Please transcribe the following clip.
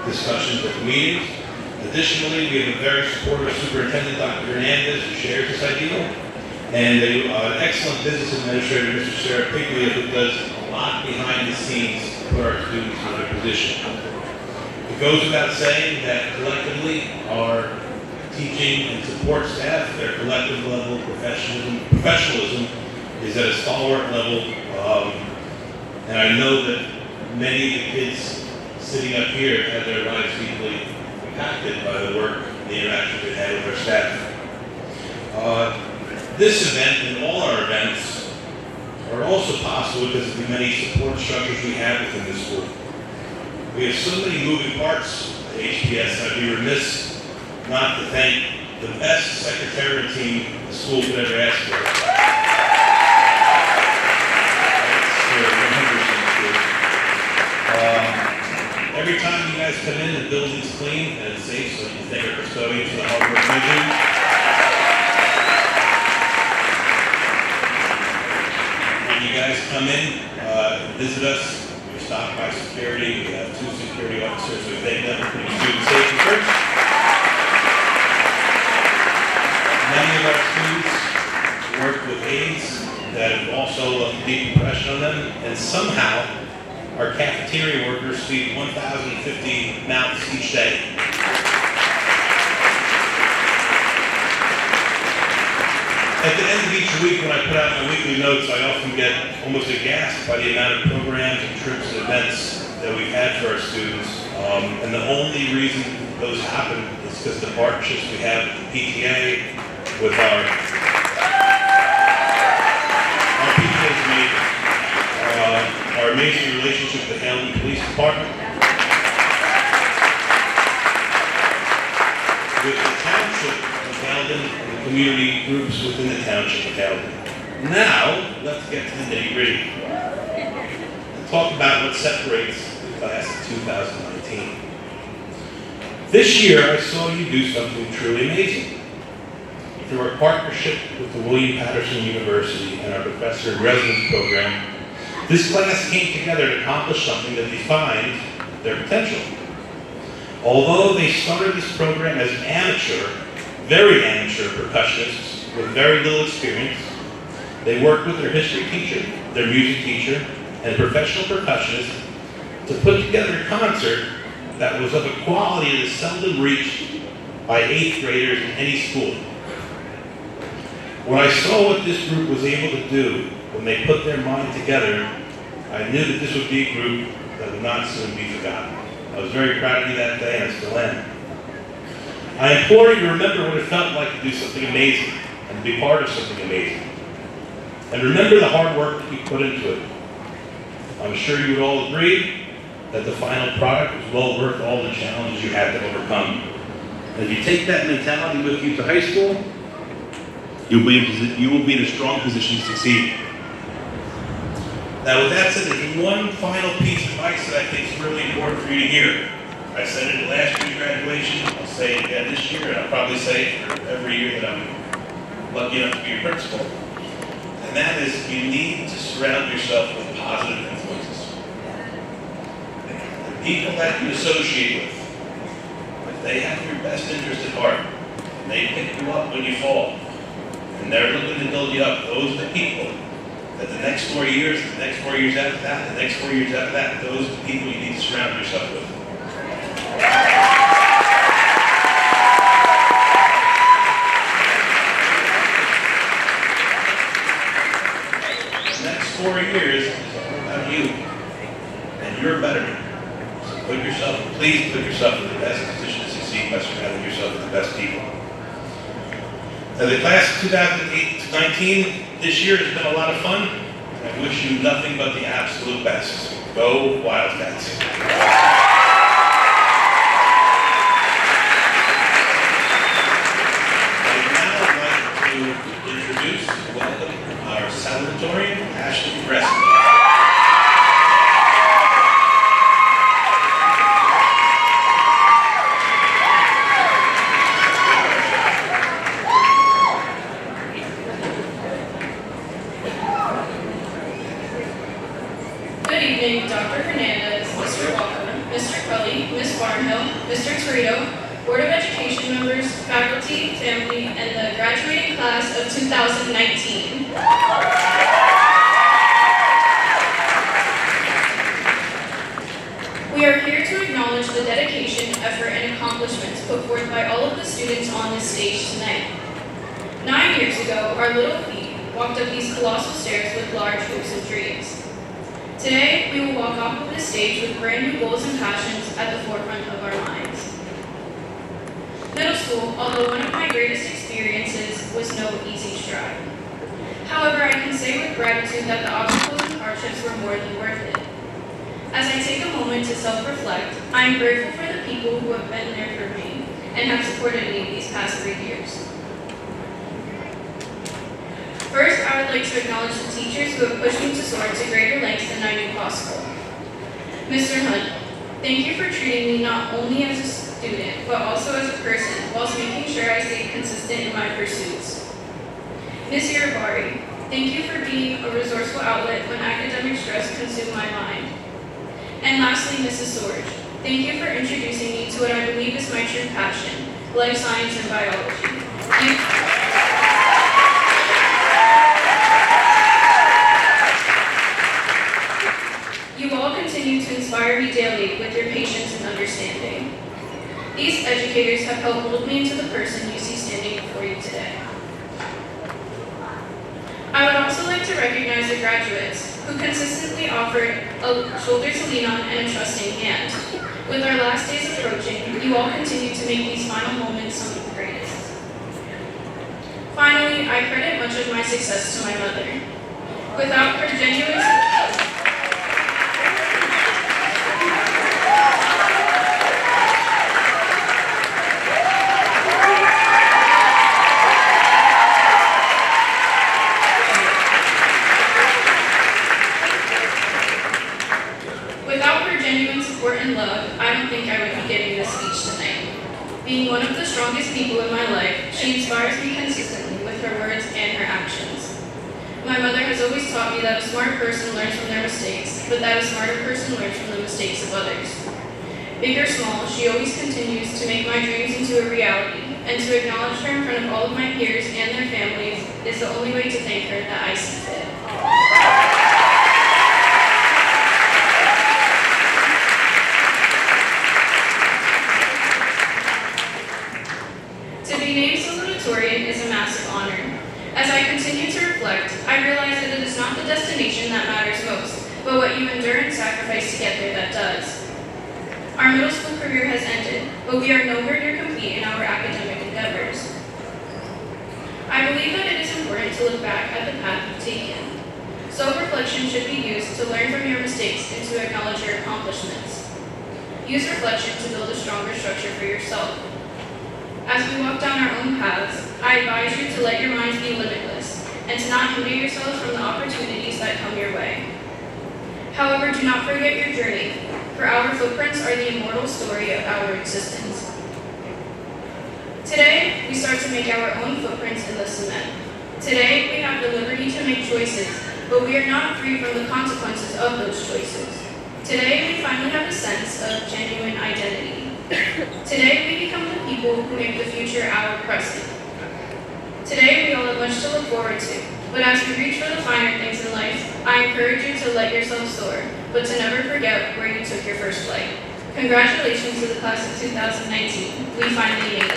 discussions at the meetings. Additionally, we have a very supportive superintendent, Dr. Hernandez, who shares this ideal, and an excellent business administrator, Mr. Sarah Piglia, who does a lot behind the scenes to put our students in their position. It goes without saying that collectively, our teaching and support staff, their collective level of professionalism is at a stalwart level, and I know that many of the kids sitting up here have had their lives deeply impacted by the work and the interactions we've had with our staff. This event and all our events are also possible because of the many support structures we have within the school. We have so many moving parts at HPS, I'd be remiss not to thank the best secretariat team the school could ever ask for. Every time you guys come in, the building's clean and it's safe, so you thank our custodians for the hard work they do. When you guys come in, visit us, we're stopped by security. We have 2 security officers, so we thank them for putting student safety first. Many of our students work with aides that have also left a deep impression on them, and somehow our cafeteria workers feed 1,050 mouths each day. At the end of each week, when I put out my weekly notes, I often get almost aghast by the amount of programs and trips and events that we've had for our students. And the only reason those happen is because the partnerships we have with the PTA, with our PTA is amazing. Our amazing relationship with the Haledon Police Department, with the Township of Haledon and the community groups within the Township of Haledon. Now, let's get to the nitty-gritty and talk about what separates the class of 2019. This year, I saw you do something truly amazing. Through our partnership with the William Patterson University and our Professor in Residence program, this class came together to accomplish something that defined their potential. Although they started this program as amateur, very amateur percussionists with very little experience, they worked with their history teacher, their music teacher, and professional percussionist to put together a concert that was of a quality that is seldom reached by 8th graders in any school. When I saw what this group was able to do when they put their mind together, I knew that this would be a group that would not soon be forgotten. I was very proud of you that day, and I still am. I implore you to remember what it felt like to do something amazing and be part of something amazing. And remember the hard work that you put into it. I'm sure you would all agree that the final product was well worth all the challenges you had to overcome. And if you take that mentality with you to high school, you will be in a strong position to succeed. Now, with that said, there's one final piece of advice that I think is really important for you to hear. I said it at last year's graduation, I'll say it again this year, and I'll probably say it for every year that I'm lucky enough to be a principal. And that is, you need to surround yourself with positive influences. The people that you associate with, if they have your best interest at heart, and they pick you up when you fall, and they're looking to build you up, those are the people that the next 4 years, the next 4 years after that, the next 4 years after that, those are the people you need to surround yourself with. The next 4 years is all about you and your betterment. So please put yourself in the best position to succeed by surrounding yourself with the best people. Now, the class of 2019 this year has been a lot of fun. I wish you nothing but the absolute best. Go Wildcats. I'd like to introduce and welcome our Salutatorian, Ashley Preston. Good evening, Dr. Hernandez, Mr. Walker, family, Ms. Barnhill, Mr. Torito, Board of Education members, faculty, family, and the graduating class of 2019. We are here to acknowledge the dedication, effort, and accomplishments put forth by all of the students on this stage tonight. 9 years ago, our little feet walked up these colossal stairs with large hopes and dreams. Today, we will walk off of this stage with brand new goals and passions at the forefront of our minds. Middle school, although one of my greatest experiences, was no easy stride. However, I can say with gratitude that the obstacles and hardships were more than worth it. As I take a moment to self-reflect, I am grateful for the people who have been there for me and have supported me these past 3 years. First, I would like to acknowledge the teachers who have pushed me to soar to greater lengths than I knew possible. Mr. Hunt, thank you for treating me not only as a student, but also as a person, whilst making sure I stayed consistent in my pursuits. Ms. Irabari, thank you for being a resourceful outlet when academic stress consumed my mind. And lastly, Mrs. Sorge, thank you for introducing me to what I believe is my true passion, life science and biology. You all continue to inspire me daily with your patience and understanding. These educators have helped mold me into the person you see standing before you today. I would also like to recognize the graduates who consistently offered a shoulder to lean on and a trusting hand. With our last days approaching, you all continue to make these final moments some of the greatest. Finally, I credit much of my success to my mother. Without her genuine support and love, I don't think I would be giving this speech tonight. Being one of the strongest people in my life, she inspires me consistently with her words and her actions. My mother has always taught me that a smart person learns from their mistakes, but that a smarter person learns from the mistakes of others. Big or small, she always continues to make my dreams into a reality, and to acknowledge her in front of all of my peers and their families is the only way to thank her that I see fit. To be named Salutatorian is a massive honor. As I continue to reflect, I realize that it is not the destination that matters most, but what you endure and sacrifice to get there that does. Our middle school career has ended, but we are nowhere near complete in our academic endeavors. I believe that it is important to look back at the path you've taken. Self-reflection should be used to learn from your mistakes and to acknowledge your accomplishments. Use reflection to build a stronger structure for yourself. As we walk down our own paths, I advise you to let your minds be limitless and to not hinder yourselves from the opportunities that come your way. However, do not forget your journey, for our footprints are the immortal story of our existence. Today, we start to make our own footprints in the cement. Today, we have the liberty to make choices, but we are not free from the consequences of those choices. Today, we finally have a sense of genuine identity. Today, we become the people who make the future our present. Today, we all have much to look forward to, but as we reach for the finer things in life, I encourage you to let yourself soar, but to never forget where you took your first flight. Congratulations to the class of 2019. We finally made it.